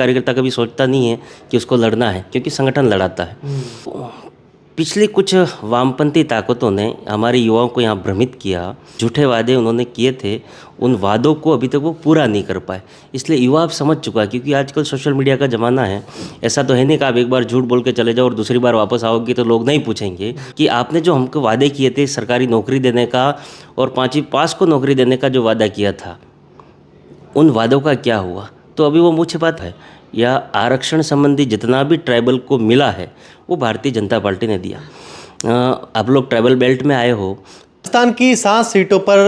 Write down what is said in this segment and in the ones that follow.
कार्यकर्ता कभी सोचता नहीं है कि उसको लड़ना है, क्योंकि संगठन लड़ाता है। पिछली कुछ वामपंथी ताकतों ने हमारे युवाओं को यहाँ भ्रमित किया, झूठे वादे उन्होंने किए थे, उन वादों को अभी तक वो पूरा नहीं कर पाए। इसलिए युवा अब समझ चुका है, क्योंकि आजकल सोशल मीडिया का ज़माना है। ऐसा तो है नहीं कि आप एक बार झूठ बोल के चले जाओ और दूसरी बार वापस आओगे तो लोग नहीं पूछेंगे कि आपने जो हमको वादे किए थे सरकारी नौकरी देने का और 5वीं पास को नौकरी देने का जो वादा किया था, उन वादों का क्या हुआ। तो अभी वो मुँह छिपाता है। या आरक्षण संबंधी जितना भी ट्राइबल को मिला है वो भारतीय जनता पार्टी ने दिया। आप लोग ट्राइबल बेल्ट में आए हो। राजस्थान की 7 सीटों पर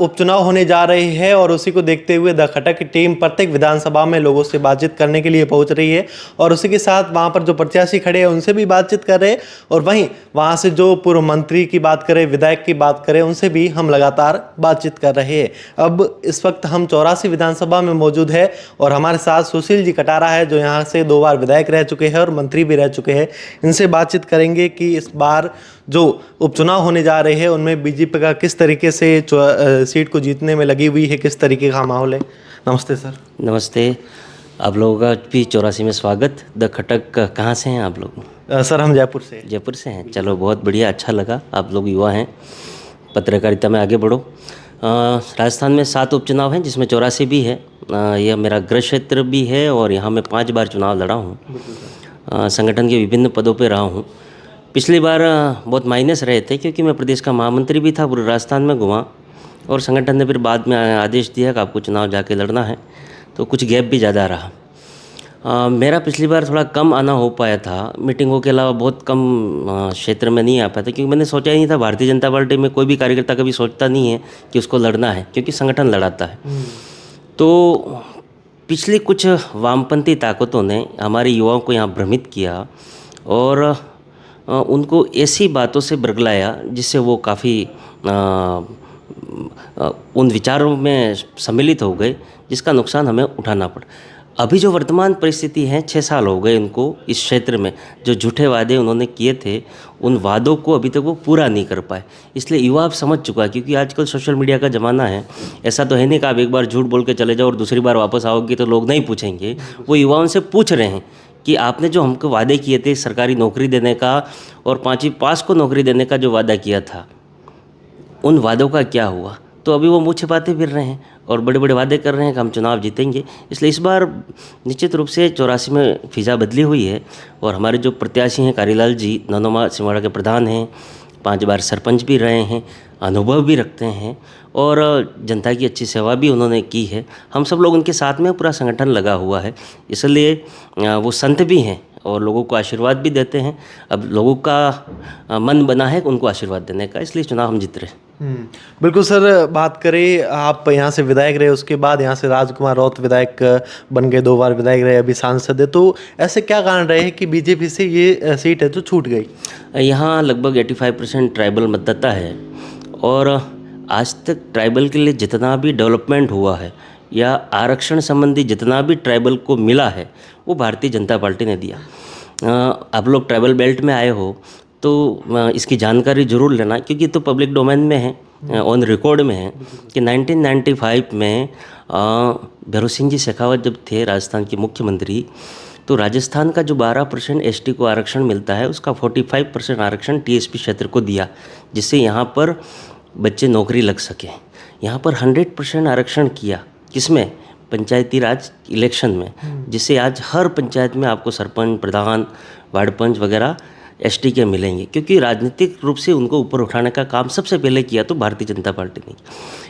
उपचुनाव होने जा रहे हैं और उसी को देखते हुए द खटक की टीम प्रत्येक विधानसभा में लोगों से बातचीत करने के लिए पहुंच रही है और उसी के साथ वहां पर जो प्रत्याशी खड़े हैं उनसे भी बातचीत कर रहे हैं और वहीं वहां से जो पूर्व मंत्री की बात करें, विधायक की बात करें, उनसे भी हम लगातार बातचीत कर रहे हैं। अब इस वक्त हम 84 विधानसभा में मौजूद है और हमारे साथ सुशील जी कटारा है जो यहाँ से 2 बार विधायक रह चुके हैं और मंत्री भी रह चुके हैं। इनसे बातचीत करेंगे कि इस बार जो उपचुनाव होने जा रहे हैं उनमें बीजेपी का किस तरीके से सीट को जीतने में लगी हुई है, किस तरीके का माहौल है। नमस्ते सर। नमस्ते, आप लोगों का भी 84 में स्वागत। द खटक कहाँ से हैं आप लोग? सर हम जयपुर से। जयपुर से हैं, चलो बहुत बढ़िया, अच्छा लगा। आप लोग युवा हैं, पत्रकारिता में आगे बढ़ो। राजस्थान में 7 उपचुनाव हैं जिसमें 84 भी है। यह मेरा गृह क्षेत्र भी है और यहाँ मैं 5 बार चुनाव लड़ा हूँ। संगठन के विभिन्न पदों पर रहा हूँ। पिछली बार बहुत माइनस रहे थे क्योंकि मैं प्रदेश का महामंत्री भी था, पूरे राजस्थान में घुमा और संगठन ने फिर बाद में आदेश दिया कि आपको चुनाव जाके लड़ना है, तो कुछ गैप भी ज़्यादा रहा। मेरा पिछली बार थोड़ा कम आना हो पाया था, मीटिंगों के अलावा बहुत कम क्षेत्र में नहीं आ पाया था, क्योंकि मैंने सोचा ही नहीं था। भारतीय जनता पार्टी में कोई भी कार्यकर्ता कभी सोचता नहीं है कि उसको लड़ना है, क्योंकि संगठन लड़ाता है। तो पिछली कुछ वामपंथी ताकतों ने हमारे युवाओं को यहाँ भ्रमित किया और उनको ऐसी बातों से बरगलाया जिससे वो काफ़ी उन विचारों में सम्मिलित हो गए, जिसका नुकसान हमें उठाना पड़ा। अभी जो वर्तमान परिस्थिति है, 6 साल हो गए उनको इस क्षेत्र में, जो झूठे वादे उन्होंने किए थे उन वादों को अभी तक वो पूरा नहीं कर पाए। इसलिए युवा अब समझ चुका है, क्योंकि आजकल सोशल मीडिया का ज़माना है। ऐसा तो है नहीं कि आप एक बार झूठ बोल के चले जाओ और दूसरी बार वापस आओगे तो लोग नहीं पूछेंगे। वो युवाओं से पूछ रहे हैं कि आपने जो हमको वादे किए थे सरकारी नौकरी देने का और 5वीं पास को नौकरी देने का जो वादा किया था, उन वादों का क्या हुआ। तो अभी वो मुँह छिपाते फिर रहे हैं और बड़े बड़े वादे कर रहे हैं कि हम चुनाव जीतेंगे। इसलिए इस बार निश्चित रूप से 84 में फिजा बदली हुई है और हमारे जो प्रत्याशी हैं कारीलाल जी, नौनोमा सिमवाड़ा के प्रधान हैं, 5 बार सरपंच भी रहे हैं, अनुभव भी रखते हैं और जनता की अच्छी सेवा भी उन्होंने की है। हम सब लोग उनके साथ में, पूरा संगठन लगा हुआ है। इसलिए वो संत भी हैं और लोगों को आशीर्वाद भी देते हैं। अब लोगों का मन बना है उनको आशीर्वाद देने का, इसलिए चुनाव हम जीत रहे हैं। बिल्कुल सर। बात करें, आप यहाँ से विधायक रहे, उसके बाद यहाँ से राजकुमार राउत विधायक बन गए, 2 बार विधायक रहे, अभी सांसद है। तो ऐसे क्या कारण रहे कि बीजेपी से ये सीट है तो छूट गई? यहाँ लगभग 85% ट्राइबल मतदाता है और आज तक ट्राइबल के लिए जितना भी डेवलपमेंट हुआ है या आरक्षण संबंधी जितना भी ट्राइबल को मिला है वो भारतीय जनता पार्टी ने दिया। आप लोग ट्राइबल बेल्ट में आए हो तो इसकी जानकारी ज़रूर लेना, क्योंकि तो पब्लिक डोमेन में है, ऑन रिकॉर्ड में है कि 1995 में भैरों सिंह जी शेखावत जब थे राजस्थान के मुख्यमंत्री, तो राजस्थान का जो 12% एसटी को आरक्षण मिलता है उसका 45% आरक्षण टीएसपी क्षेत्र को दिया, जिससे यहाँ पर बच्चे नौकरी लग सके। यहाँ पर 100% आरक्षण किया, किसमें? पंचायती राज इलेक्शन में, जिससे आज हर पंचायत में आपको सरपंच, प्रधान, वार्ड पंच वगैरह एसटी के मिलेंगे, क्योंकि राजनीतिक रूप से उनको ऊपर उठाने का काम सबसे पहले किया तो भारतीय जनता पार्टी ने।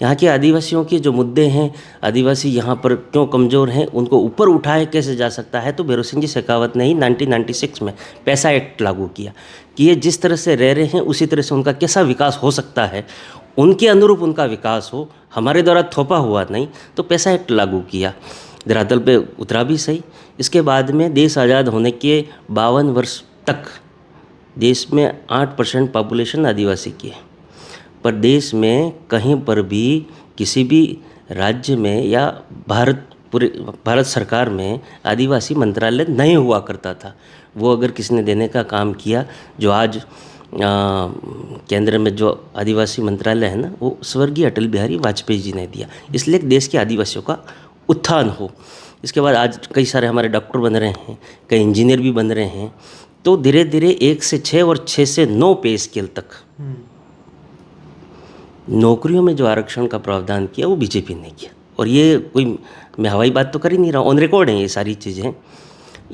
यहाँ के आदिवासियों के जो मुद्दे हैं, आदिवासी यहाँ पर क्यों कमज़ोर हैं, उनको ऊपर उठाए कैसे जा सकता है, तो भैरों सिंह जी शेखावत ने ही 1996 में पैसा एक्ट लागू किया कि ये जिस तरह से रह रहे हैं उसी तरह से उनका कैसा विकास हो सकता है, उनके अनुरूप उनका विकास हो, हमारे द्वारा थोपा हुआ नहीं। तो पैसा एक्ट लागू किया, धरातल पे उतरा भी सही। इसके बाद में देश आज़ाद होने के 52 वर्ष तक देश में 8% पॉपुलेशन आदिवासी की है, पर देश में कहीं पर भी किसी भी राज्य में या भारत सरकार में आदिवासी मंत्रालय नहीं हुआ करता था। वो अगर किसी ने देने का काम किया, जो आज केंद्र में जो आदिवासी मंत्रालय है ना, वो स्वर्गीय अटल बिहारी वाजपेयी जी ने दिया। इसलिए देश के आदिवासियों का उत्थान हो। इसके बाद आज कई सारे हमारे डॉक्टर बन रहे हैं, कई इंजीनियर भी बन रहे हैं। तो धीरे धीरे 1 से 6 और 6 से 9 पे स्केल तक नौकरियों में जो आरक्षण का प्रावधान किया वो बीजेपी ने किया। और ये कोई मैं हवाई बात तो कर ही नहीं रहा हूँ, ऑन रिकॉर्ड हैं ये सारी चीज़ें।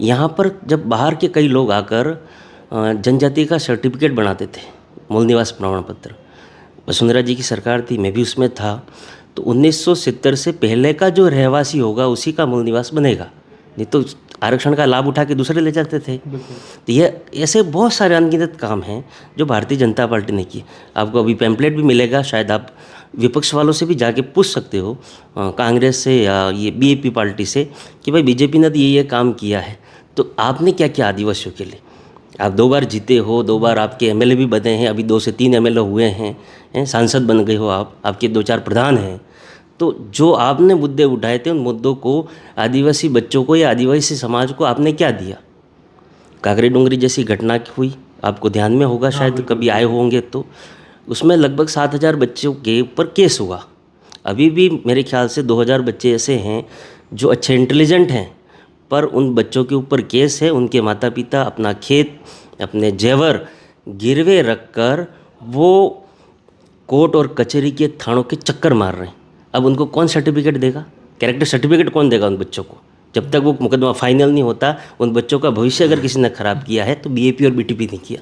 यहाँ पर जब बाहर के कई लोग आकर जनजाति का सर्टिफिकेट बनाते थे, मूल निवास प्रमाण पत्र, वसुंधरा जी की सरकार थी, मैं भी उसमें था, तो 1970 से पहले का जो रहवासी होगा उसी का मूल निवास बनेगा, नहीं तो आरक्षण का लाभ उठा के दूसरे ले जाते थे। तो ये ऐसे बहुत सारे अनगिनत काम हैं जो भारतीय जनता पार्टी ने किए। आपको अभी पैम्पलेट भी मिलेगा, शायद आप विपक्ष वालों से भी जाके पूछ सकते हो, कांग्रेस से या ये बीएपी पार्टी से, कि भाई बीजेपी ने तो ये काम किया है, तो आपने क्या किया आदिवासियों के लिए। आप 2 बार जीते हो, 2 बार आपके एमएलए भी बने हैं, अभी 2 से 3 एमएलए हुए हैं, सांसद बन गए हो आप, आपके 2-4 प्रधान हैं। तो जो आपने मुद्दे उठाए थे उन मुद्दों को आदिवासी बच्चों को या आदिवासी समाज को आपने क्या दिया। काकरी डूंगरी जैसी घटना हुई, आपको ध्यान में होगा, शायद कभी आए होंगे, तो उसमें लगभग 7,000 बच्चों के ऊपर केस हुआ। अभी भी मेरे ख्याल से 2,000 बच्चे ऐसे हैं जो अच्छे इंटेलिजेंट हैं, पर उन बच्चों के ऊपर केस है। उनके माता पिता अपना खेत, अपने जेवर गिरवे रखकर वो कोर्ट और कचहरी के थानों के चक्कर मार रहे हैं। अब उनको कौन सर्टिफिकेट देगा, कैरेक्टर सर्टिफिकेट कौन देगा उन बच्चों को, जब तक वो मुकदमा फाइनल नहीं होता। उन बच्चों का भविष्य अगर किसी ने ख़राब किया है तो बीएपी और बीटीपी ने किया।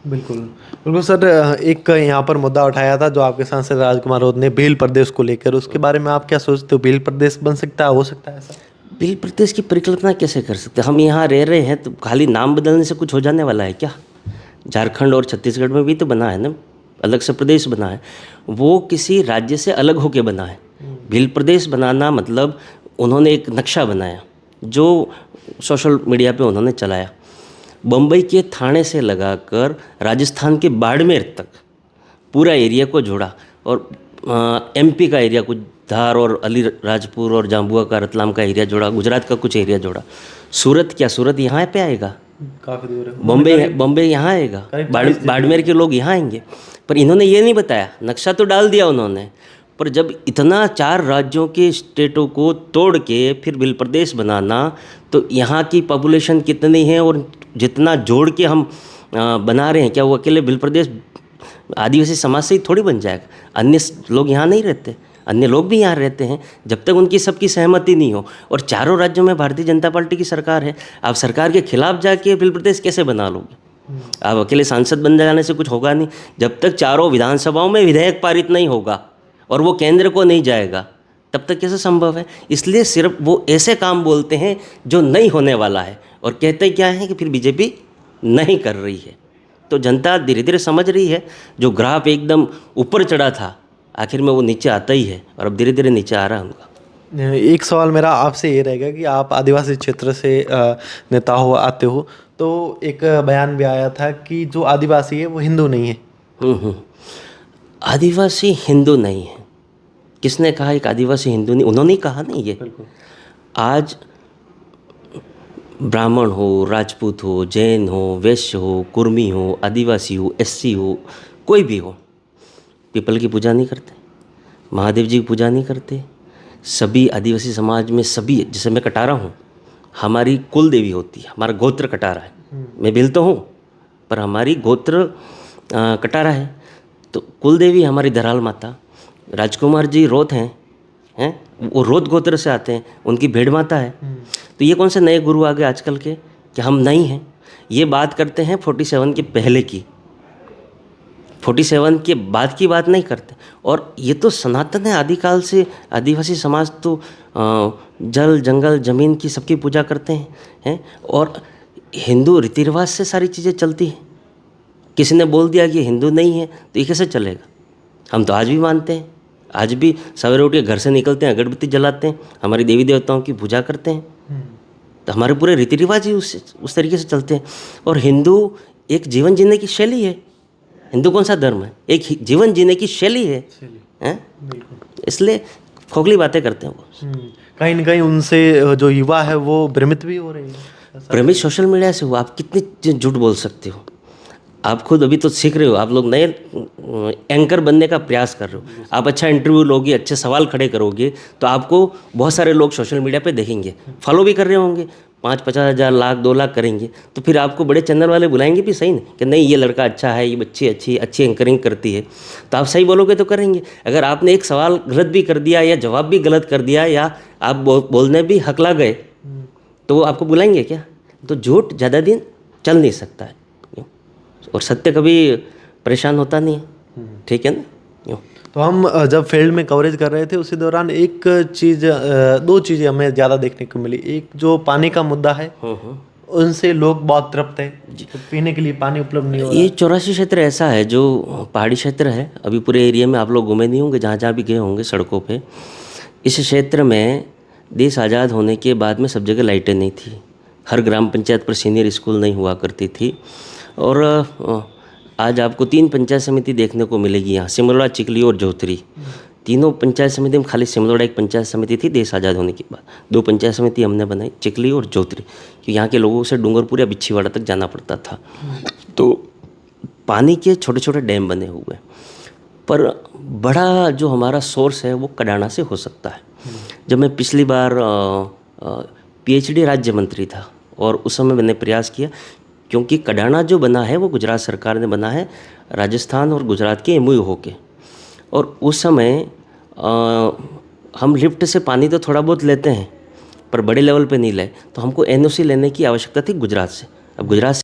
बिल्कुल बिल्कुल सर, एक यहाँ पर मुद्दा उठाया था जो आपके सांसद राजकुमार रोध ने, भील प्रदेश को लेकर, उसके बारे में आप क्या सोचते हो? भील प्रदेश बन सकता है, हो सकता है ऐसा? भील प्रदेश की परिकल्पना कैसे कर सकते? हम यहाँ रह रहे हैं तो खाली नाम बदलने से कुछ हो जाने वाला है क्या? झारखंड और छत्तीसगढ़ में भी तो बना है ना, अलग से प्रदेश बना है, वो किसी राज्य से अलग होके बना है। भील प्रदेश बनाना मतलब उन्होंने एक नक्शा बनाया जो सोशल मीडिया पे उन्होंने चलाया, बम्बई के थाने से लगाकर राजस्थान के बाड़मेर तक पूरा एरिया को जोड़ा, और एमपी का एरिया कुछ धार और अलीराजपुर और जाम्बुआ का, रतलाम का एरिया जोड़ा, गुजरात का कुछ एरिया जोड़ा। सूरत क्या, सूरत यहाँ पे आएगा, काफ़ी दूर है। बॉम्बे यहाँ आएगा, बाड़मेर के लोग यहाँ आएंगे। पर इन्होंने ये नहीं बताया, नक्शा तो डाल दिया उन्होंने, पर जब इतना 4 राज्यों के स्टेटों को तोड़ के फिर भील प्रदेश बनाना, तो यहाँ की पॉपुलेशन कितनी है और जितना जोड़ के हम बना रहे हैं, क्या वो अकेले भील प्रदेश आदिवासी समाज से ही थोड़ी बन जाएगा? अन्य लोग यहाँ नहीं रहते, अन्य लोग भी यहाँ रहते हैं। जब तक उनकी सबकी सहमति नहीं हो, और चारों राज्यों में भारतीय जनता पार्टी की सरकार है, आप सरकार के खिलाफ जाके भील प्रदेश कैसे बना लोगे? आप अकेले सांसद बन जाने से कुछ होगा नहीं। जब तक चारों विधानसभाओं में विधेयक पारित नहीं होगा और वो केंद्र को नहीं जाएगा, तब तक कैसे संभव है? इसलिए सिर्फ वो ऐसे काम बोलते हैं जो नहीं होने वाला है, और कहते क्या है कि फिर बीजेपी नहीं कर रही है। तो जनता धीरे धीरे समझ रही है, जो ग्राफ एकदम ऊपर चढ़ा था आखिर में वो नीचे आता ही है, और अब धीरे धीरे नीचे आ रहा है उनका। एक सवाल मेरा आपसे ये रहेगा कि आप आदिवासी क्षेत्र से नेता हो, आते हो, तो एक बयान भी आया था कि जो आदिवासी है वो हिंदू नहीं है। आदिवासी हिंदू नहीं है, किसने कहा एक आदिवासी हिंदू नहीं? उन्होंने ही कहा नहीं ये। आज ब्राह्मण हो, राजपूत हो, जैन हो, वैश्य हो, कुर्मी हो, आदिवासी हो, एससी हो, कोई भी हो, पीपल की पूजा नहीं करते, महादेव जी की पूजा नहीं करते। सभी आदिवासी समाज में सभी, जैसे मैं कटारा हूँ, हमारी कुल देवी होती है, हमारा गोत्र कटारा है। मैं भील तो हूँ पर हमारी गोत्र कटारा है, तो कुल देवी हमारी धराल माता। राजकुमार जी रोत हैं, वो रोत गोत्र से आते हैं, उनकी भेड़ माता है। तो ये कौन से नए गुरु आ गए आजकल के कि हम नहीं हैं? ये बात करते हैं 47 के पहले की, 47 के बाद की बात नहीं करते। और ये तो सनातन है, आदिकाल से आदिवासी समाज तो जल जंगल ज़मीन की सबकी पूजा करते हैं, और हिंदू रीति रिवाज से सारी चीज़ें चलती हैं। किसी ने बोल दिया कि हिंदू नहीं है तो ये कैसे चलेगा? हम तो आज भी मानते हैं, आज भी सवेरे उठ के घर से निकलते हैं, अगरबत्ती जलाते हैं, हमारी देवी देवताओं की पूजा करते हैं। तो हमारे पूरे रीति रिवाज ही उस तरीके से चलते हैं। और हिंदू एक जीवन जीने की शैली है। हिंदू कौन सा धर्म है? एक जीवन जीने की शैली है। इसलिए खोखली बातें करते हैं वो। कहीं ना कहीं उनसे जो युवा है वो भ्रमित भी हो रही है। भ्रमित सोशल मीडिया से हुआ। आप कितनी झूठ बोल सकते हो? आप खुद अभी तो सीख रहे हो, आप लोग नए एंकर बनने का प्रयास कर रहे हो। आप अच्छा इंटरव्यू लोगे, अच्छे सवाल खड़े करोगे, तो आपको बहुत सारे लोग सोशल मीडिया पे देखेंगे, फॉलो भी कर रहे होंगे, 5-50 हज़ार, लाख, 2 लाख करेंगे, तो फिर आपको बड़े चैनल वाले बुलाएंगे भी सही ना कि नहीं, ये लड़का अच्छा है, ये बच्ची अच्छी एंकरिंग करती है, तो आप सही बोलोगे तो करेंगे। अगर आपने एक सवाल गलत भी कर दिया या जवाब भी गलत कर दिया या आप बोलने भी हकला गए, तो वो आपको बुलाएंगे क्या? तो झूठ ज़्यादा दिन चल नहीं सकता है, और सत्य कभी परेशान होता नहीं है, ठीक है ना? यूँ। तो हम जब फील्ड में कवरेज कर रहे थे उसी दौरान एक चीज़, दो चीज़ें हमें ज़्यादा देखने को मिली। एक जो पानी का मुद्दा है, उनसे लोग बहुत तृप्त है, तो पीने के लिए पानी उपलब्ध नहीं हो रहा। ये 84 क्षेत्र ऐसा है जो पहाड़ी क्षेत्र है, अभी पूरे एरिया में आप लोग घूमे नहीं होंगे, जहाँ जहाँ भी गए होंगे सड़कों पे। इस क्षेत्र में देश आज़ाद होने के बाद में सब जगह लाइटें नहीं थी, हर ग्राम पंचायत पर सीनियर स्कूल नहीं हुआ करती थी, और आज आपको 3 पंचायत समिति देखने को मिलेगी यहाँ, सिमलड़ा, चिकली और जोतरी। तीनों पंचायत समिति में खाली सिमलड़ा एक पंचायत समिति थी देश आज़ाद होने के बाद। 2 पंचायत समिति हमने बनाई, चिकली और जोतरी, क्योंकि यहाँ के लोगों से डूंगरपुर या बिच्छीवाड़ा तक जाना पड़ता था। तो पानी के छोटे छोटे डैम बने हुए हैं, पर बड़ा जो हमारा सोर्स है वो कडाना से हो सकता है। जब मैं पिछली बार PhD राज्य मंत्री था, और उस समय मैंने प्रयास किया, क्योंकि कडाना जो बना है वो गुजरात सरकार ने बना है, राजस्थान और गुजरात के MOU होके, और उस समय हम लिफ्ट से पानी तो थोड़ा बहुत लेते हैं पर बड़े लेवल पे नहीं ले, तो हमको NOC लेने की आवश्यकता थी गुजरात से। अब गुजरात